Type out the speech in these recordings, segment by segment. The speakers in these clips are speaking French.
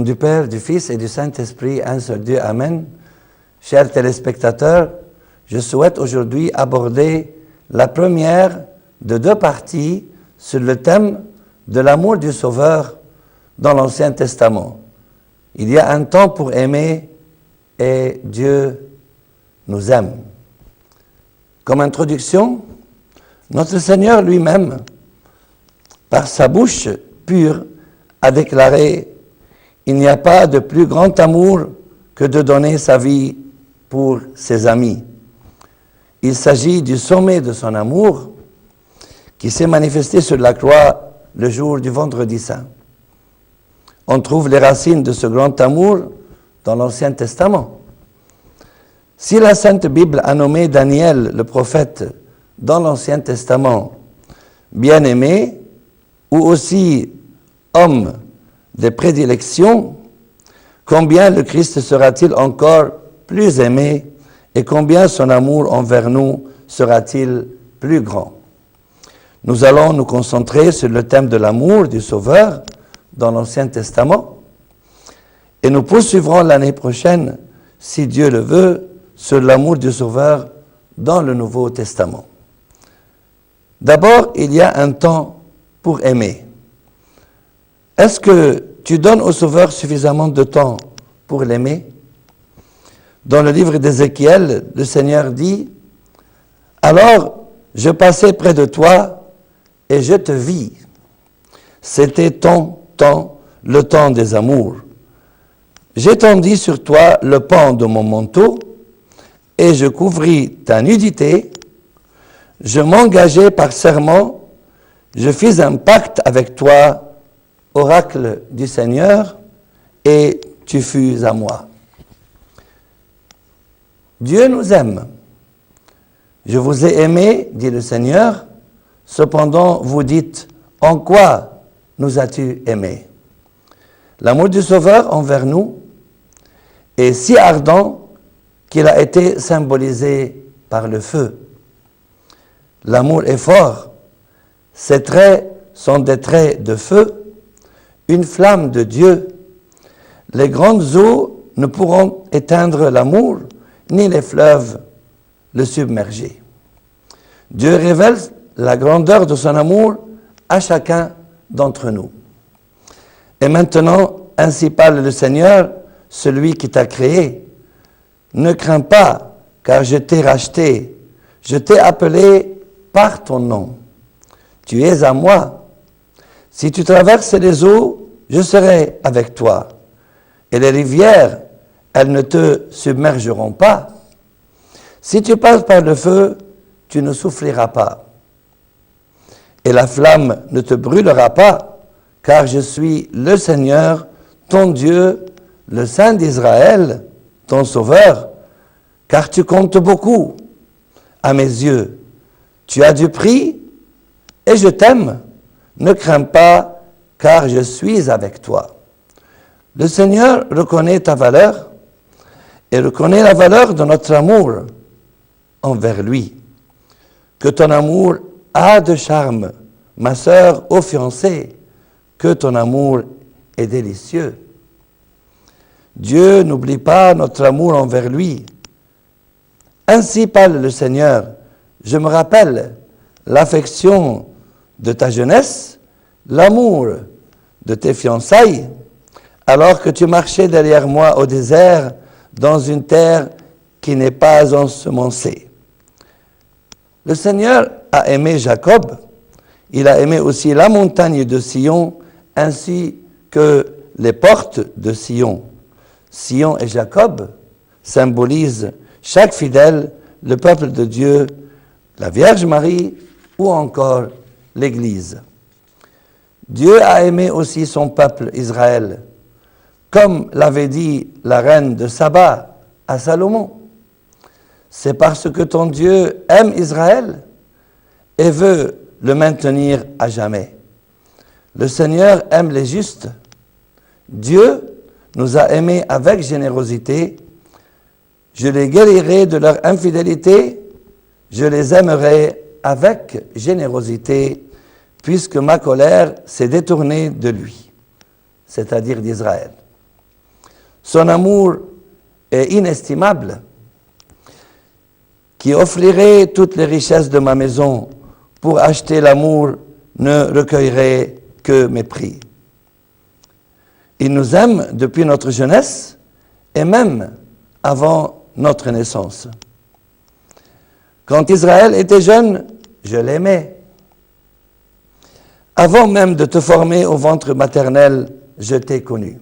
du Père, du Fils et du Saint-Esprit, un seul Dieu, Amen. Chers téléspectateurs, je souhaite aujourd'hui aborder la première de deux parties sur le thème de l'amour du Sauveur dans l'Ancien Testament. Il y a un temps pour aimer et Dieu nous aime. Comme introduction, notre Seigneur lui-même, par sa bouche pure, a déclaré « Il n'y a pas de plus grand amour que de donner sa vie pour ses amis ». Il s'agit du sommet de son amour qui s'est manifesté sur la croix le jour du Vendredi Saint. On trouve les racines de ce grand amour dans l'Ancien Testament. Si la Sainte Bible a nommé Daniel, le prophète, dans l'Ancien Testament, bien-aimé, ou aussi homme de prédilection, combien le Christ sera-t-il encore plus aimé et combien son amour envers nous sera-t-il plus grand? Nous allons nous concentrer sur le thème de l'amour du Sauveur dans l'Ancien Testament et nous poursuivrons l'année prochaine, si Dieu le veut, sur l'amour du Sauveur dans le Nouveau Testament. D'abord, il y a un temps pour aimer. Est-ce que tu donnes au Sauveur suffisamment de temps pour l'aimer? Dans le livre d'Ézéchiel, le Seigneur dit « Alors, je passai près de toi et je te vis. C'était ton temps, le temps des amours. J'étendis sur toi le pan de mon manteau et je couvris ta nudité. Je m'engageai par serment, je fis un pacte avec toi, oracle du Seigneur, et tu fus à moi. » Dieu nous aime. Je vous ai aimé, dit le Seigneur, cependant vous dites, en quoi nous as-tu aimés? L'amour du Sauveur envers nous est si ardent qu'il a été symbolisé par le feu. L'amour est fort, ses traits sont des traits de feu, une flamme de Dieu. Les grandes eaux ne pourront éteindre l'amour, ni les fleuves le submerger. Dieu révèle la grandeur de son amour à chacun d'entre nous. Et maintenant, ainsi parle le Seigneur, celui qui t'a créé. Ne crains pas, car je t'ai racheté, je t'ai appelé par ton nom. Tu es à moi. Si tu traverses les eaux, je serai avec toi. Et les rivières, elles ne te submergeront pas. Si tu passes par le feu, tu ne souffriras pas. Et la flamme ne te brûlera pas, car je suis le Seigneur, ton Dieu, le Saint d'Israël, ton Sauveur, car tu comptes beaucoup à mes yeux. Tu as du prix et je t'aime. Ne crains pas, car je suis avec toi. Le Seigneur reconnaît ta valeur et reconnaît la valeur de notre amour envers lui. Que ton amour a de charme, ma sœur ô fiancée, que ton amour est délicieux. Dieu n'oublie pas notre amour envers lui. Ainsi parle le Seigneur. Je me rappelle l'affection de ta jeunesse, l'amour de tes fiançailles, alors que tu marchais derrière moi au désert, dans une terre qui n'est pas ensemencée. Le Seigneur a aimé Jacob, il a aimé aussi la montagne de Sion, ainsi que les portes de Sion. Sion et Jacob symbolisent chaque fidèle, le peuple de Dieu, la Vierge Marie ou encore l'Église. Dieu a aimé aussi son peuple Israël, comme l'avait dit la reine de Saba à Salomon. C'est parce que ton Dieu aime Israël et veut le maintenir à jamais. Le Seigneur aime les justes. Dieu nous a aimés avec générosité. Je les guérirai de leur infidélité, je les aimerai avec générosité, puisque ma colère s'est détournée de lui, c'est-à-dire d'Israël. Son amour est inestimable, qui offrirait toutes les richesses de ma maison pour acheter l'amour ne recueillerait que mépris. Il nous aime depuis notre jeunesse et même avant notre naissance. Quand Israël était jeune, je l'aimais. Avant même de te former au ventre maternel, je t'ai connu.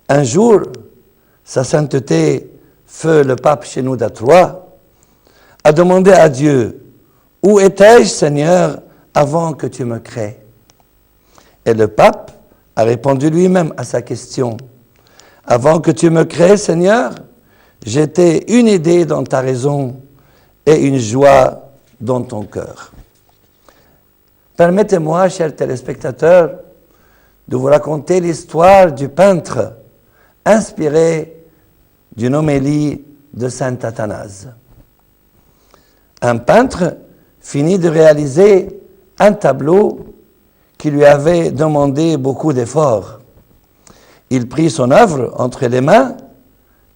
Un jour, sa sainteté, feu le pape Shenouda III, a demandé à Dieu, « Où étais-je, Seigneur, avant que tu me crées ?» Et le pape a répondu lui-même à sa question, « Avant que tu me crées, Seigneur, j'étais une idée dans ta raison et une joie dans ton cœur. » Permettez-moi, chers téléspectateurs, de vous raconter l'histoire du peintre inspiré d'une homélie de saint Athanase. Un peintre finit de réaliser un tableau qui lui avait demandé beaucoup d'efforts. Il prit son œuvre entre les mains,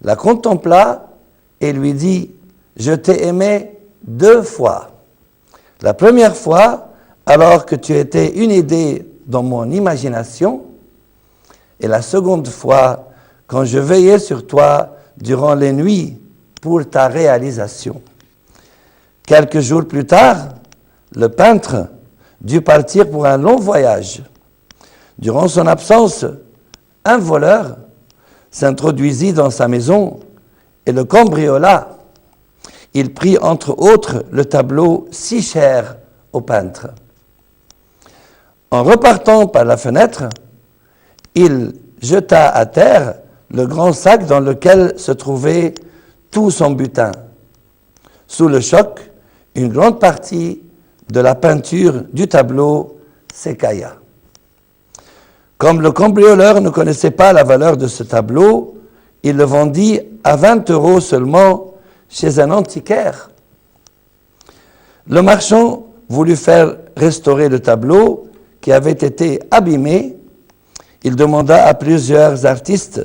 la contempla et lui dit « Je t'ai aimé 2 fois. La première fois, alors que tu étais une idée dans mon imagination, et la seconde fois, quand je veillais sur toi durant les nuits pour ta réalisation. » Quelques jours plus tard, le peintre dut partir pour un long voyage. Durant son absence, un voleur s'introduisit dans sa maison et le cambriola. Il prit entre autres le tableau si cher au peintre. En repartant par la fenêtre, il jeta à terre le grand sac dans lequel se trouvait tout son butin. Sous le choc, une grande partie de la peinture du tableau s'écailla. Comme le cambrioleur ne connaissait pas la valeur de ce tableau, il le vendit à 20 € seulement chez un antiquaire. Le marchand voulut faire restaurer le tableau qui avait été abîmé. Il demanda à plusieurs artistes,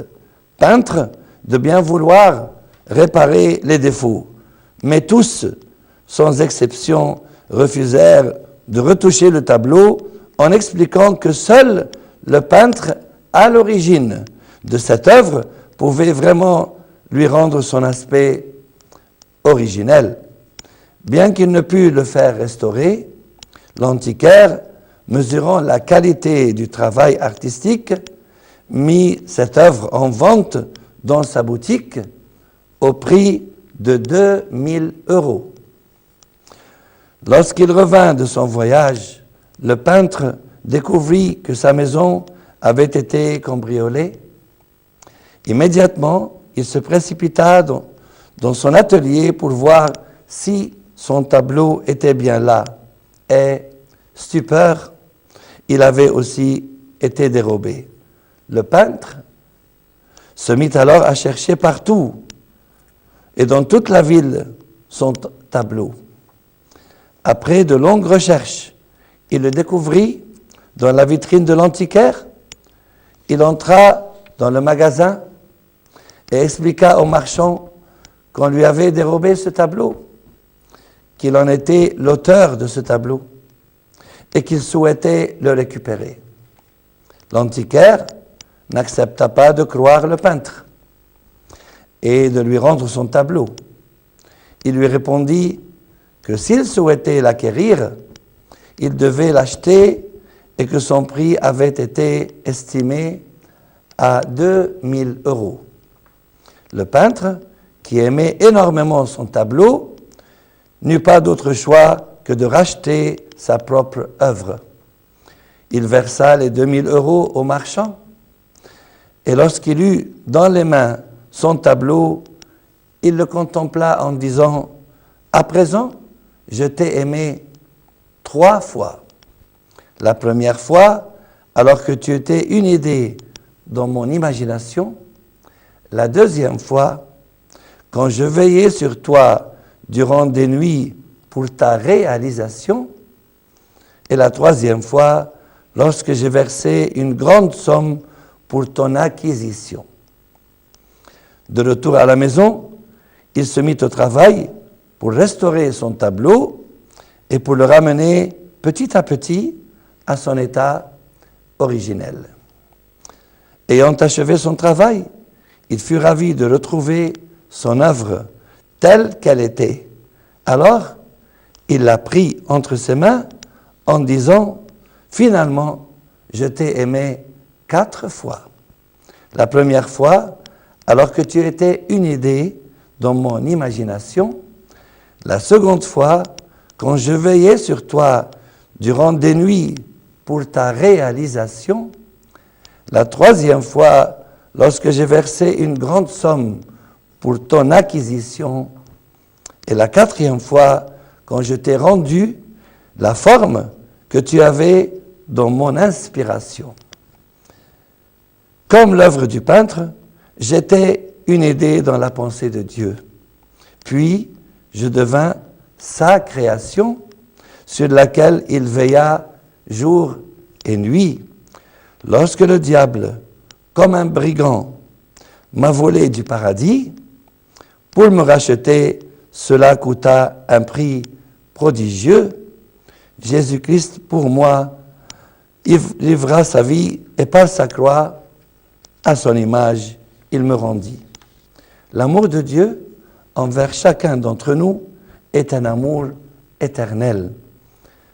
peintres, de bien vouloir réparer les défauts. Mais tous, sans exception, refusèrent de retoucher le tableau en expliquant que seul le peintre à l'origine de cette œuvre pouvait vraiment lui rendre son aspect originel. Bien qu'il ne pût le faire restaurer, l'antiquaire, mesurant la qualité du travail artistique, mit cette œuvre en vente dans sa boutique au prix de 2000 €. Lorsqu'il revint de son voyage, le peintre découvrit que sa maison avait été cambriolée. Immédiatement, il se précipita dans son atelier pour voir si son tableau était bien là. Et, stupeur, il avait aussi été dérobé. Le peintre se mit alors à chercher partout et dans toute la ville son tableau. Après de longues recherches, il le découvrit dans la vitrine de l'antiquaire. Il entra dans le magasin et expliqua au marchand qu'on lui avait dérobé ce tableau, qu'il en était l'auteur de ce tableau et qu'il souhaitait le récupérer. L'antiquaire n'accepta pas de croire le peintre et de lui rendre son tableau. Il lui répondit que s'il souhaitait l'acquérir, il devait l'acheter et que son prix avait été estimé à 2000 €. Le peintre, qui aimait énormément son tableau, n'eut pas d'autre choix que de racheter sa propre œuvre. Il versa les 2000 € au marchand, et lorsqu'il eut dans les mains son tableau, il le contempla en disant « À présent, je t'ai aimé 3 fois. La première fois, alors que tu étais une idée dans mon imagination. La deuxième fois, quand je veillais sur toi durant des nuits pour ta réalisation. Et la troisième fois, lorsque j'ai versé une grande somme pour ton acquisition. » De retour à la maison, il se mit au travail pour restaurer son tableau et pour le ramener petit à petit à son état originel. Ayant achevé son travail, il fut ravi de retrouver son œuvre telle qu'elle était. Alors, il la prit entre ses mains en disant « Finalement, je t'ai aimé 4 fois. La première fois, alors que tu étais une idée dans mon imagination. La seconde fois, quand je veillais sur toi durant des nuits pour ta réalisation. La troisième fois, lorsque j'ai versé une grande somme pour ton acquisition. Et la quatrième fois, quand je t'ai rendu la forme que tu avais dans mon inspiration. Comme l'œuvre du peintre, j'étais une idée dans la pensée de Dieu. Puis, je devins sa création, sur laquelle il veilla jour et nuit. Lorsque le diable, comme un brigand, m'a volé du paradis, pour me racheter, cela coûta un prix prodigieux. Jésus-Christ, pour moi, livra sa vie et par sa croix, à son image, il me rendit. L'amour de Dieu envers chacun d'entre nous est un amour éternel.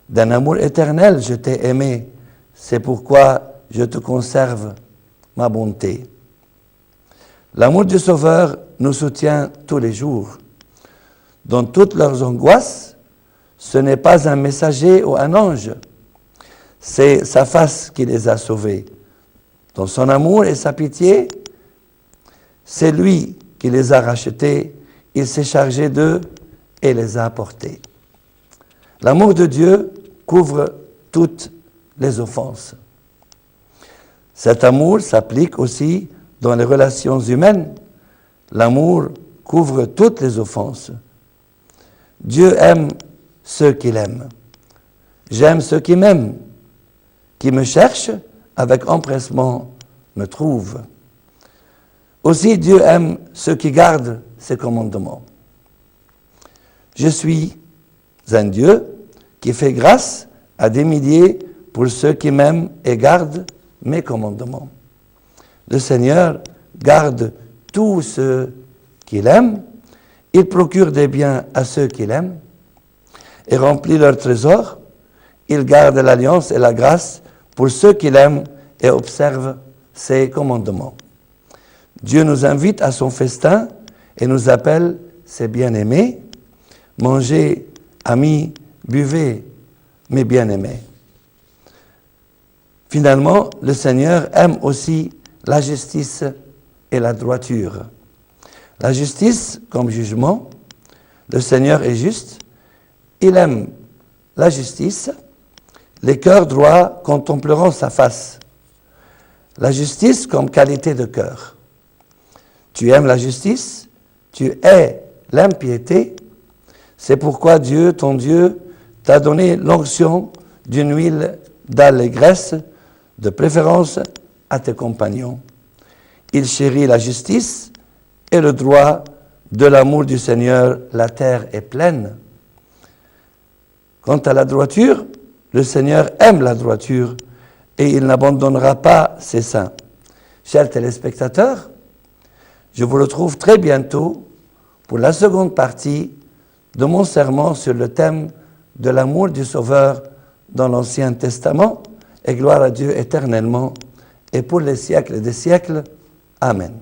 D'un amour éternel, je t'ai aimé, c'est pourquoi je te conserve ma bonté. L'amour du Sauveur nous soutient tous les jours. Dans toutes leurs angoisses, ce n'est pas un messager ou un ange, c'est sa face qui les a sauvés. Dans son amour et sa pitié, c'est lui qui les a rachetés, il s'est chargé d'eux et les a portés. L'amour de Dieu couvre toutes les offenses. Cet amour s'applique aussi dans les relations humaines. L'amour couvre toutes les offenses. Dieu aime ceux qu'il aime. J'aime ceux qui m'aiment, qui me cherchent avec empressement, me trouvent. Aussi Dieu aime ceux qui gardent ses commandements. Je suis un Dieu qui fait grâce à des milliers pour ceux qui m'aiment et gardent mes commandements. Le Seigneur garde tous ceux qu'il aime, il procure des biens à ceux qu'il aime et remplit leurs trésors, il garde l'alliance et la grâce pour ceux qu'il aime et observe ses commandements. Dieu nous invite à son festin et nous appelle ses bien-aimés. Mangez, amis, buvez, mes bien-aimés. Finalement, le Seigneur aime aussi la justice et la droiture. La justice comme jugement, le Seigneur est juste, il aime la justice, les cœurs droits contempleront sa face. La justice comme qualité de cœur. Tu aimes la justice, tu hais l'impiété, c'est pourquoi Dieu, ton Dieu, t'a donné l'onction d'une huile d'allégresse, de préférence à tes compagnons. Il chérit la justice et le droit de l'amour du Seigneur, la terre est pleine. Quant à la droiture, le Seigneur aime la droiture et il n'abandonnera pas ses saints. Chers téléspectateurs, je vous retrouve très bientôt pour la seconde partie de mon sermon sur le thème de l'amour du Sauveur dans l'Ancien Testament, et gloire à Dieu éternellement et pour les siècles des siècles. Amen.